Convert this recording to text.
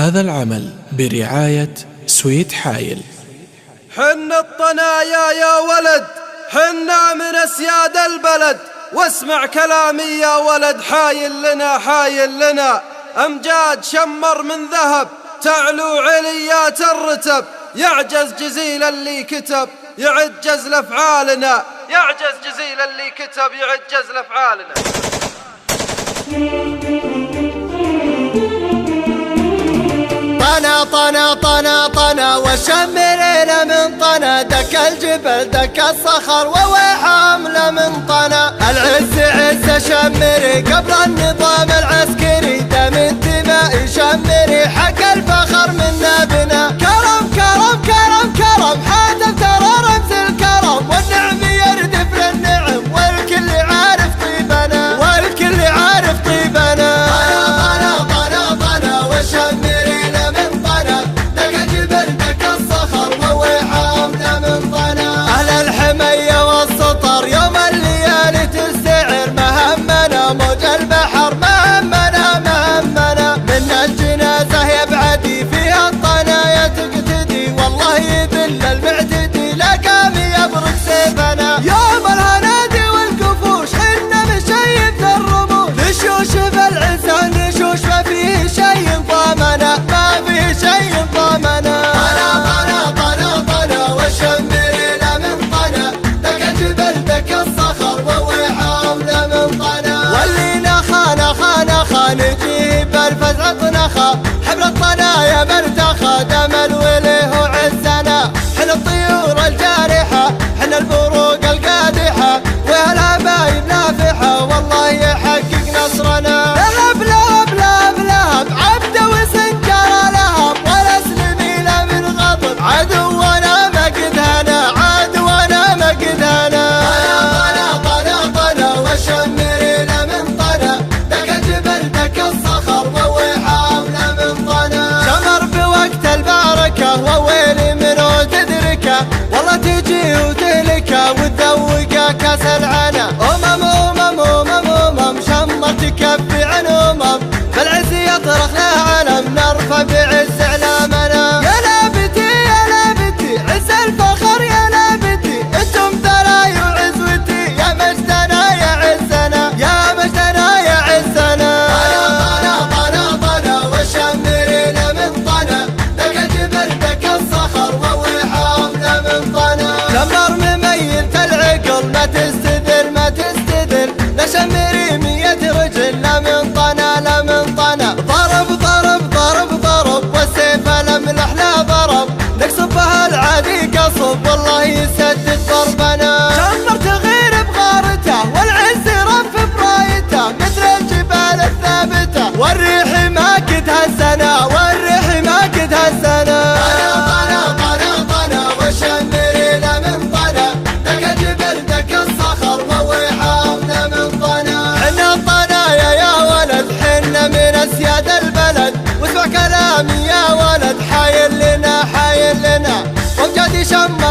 هذا العمل برعاية سويت حايل. حن الطنايا يا ولد، حنا من أسياد البلد، واسمع كلامي يا ولد. حايل لنا حايل لنا أمجاد شمر من ذهب، تعلو عليات الرتب، يعجز جزيل اللي كتب يعجز لأفعالنا، يعجز جزيل اللي كتب يعجز لأفعالنا. طنا طنا طنا طنا وشمرنا من طنا، دك الجبل دك الصخر ووحامله من طنا. العز عز شمري قبل النظام العسكري، دم الدماء شمري حق الفخر منا بنا. كرم كرم كرم كرم حاتم ترى رمز الكرم، والنعم يردف للنعم والكل عارف طيبنا، والكل عارف طيبنا. طنا طنا طنا وشمرينا من طنا، دك الجبل دك الصخر ووحامنا من طنا. أهل الحمية والسطر يوم الليالي تستعر، مهمنا موج البحر مهمنا مهمنا. من الجنازة يبعدي فيها الطنايا تقتدي، والله يذل المعتدي لا قام يبرق سيفنا. يوم الهنادي والقفوش حنا مشيب ذا الرموش، نشوش بالعزة نشوش ما فيه شي ضامنا، ما فيه شي ضامنا. طنا طنا طنا طنا وشمرينا من طنا، دك الجبل دك الصخر ووحامنا من طنا. واللي نخا نخا نخا نجيب الفزع طنخا، حبل الطنايا مرتخى دم الوله وعزنا. حنا الطيور الجارحة حنا البروق القادحة، والهبايب نافحة والله يحقق نصرنا. لهب لهب لهب لهب عبد وسنجر لهب، ولا سلمينا من غضب عدونا ما قد هنا، عدونا ما قد هنا. طنا طنا طنا وشمرينا من طنا، دك الجبل دك الصخر ووحامنا من طنا. شمر بوقت البركة وويلي منو تدركه، والله تجي وتهلكه وتذوقه كاس العنا. أمم شمر تكفي عن بالعز يطرق له علم، نرفع بعز اعلامنا. يا لابتي يا لابتي عز الفخر يا لابتي، انتم ثراي وعزوتي يا مجدنا يا عزنا، يا مجدنا يا عزنا. طنا طنا طنا وشمرينا من طنا، دك الجبل دك الصخر ووحامنا من طنا. شمر مميت العقل ما تستذر ما تستذر، لا شمري 100 رجل لا من طنا لا من طنا. ضرب ضرب ضرب ضرب والسيف الاملح لا ضرب، نقصبها العادي قصب والله يسدد ضربنا. شمر تغير بغارته والعز رف برايته، مثل الجبال الثابته والريح ما قد هزنا، والريح ما قد هزنا. طنا طنا طنا وشمرينا من طنا، دك الجبل دك الصخر ووحامنا من طنا. حنا الطنايا يا ولد حنا من أسياد البلد، واسمع كلامي يا ولد. حايل لنا حايل لنا وامجاد شمر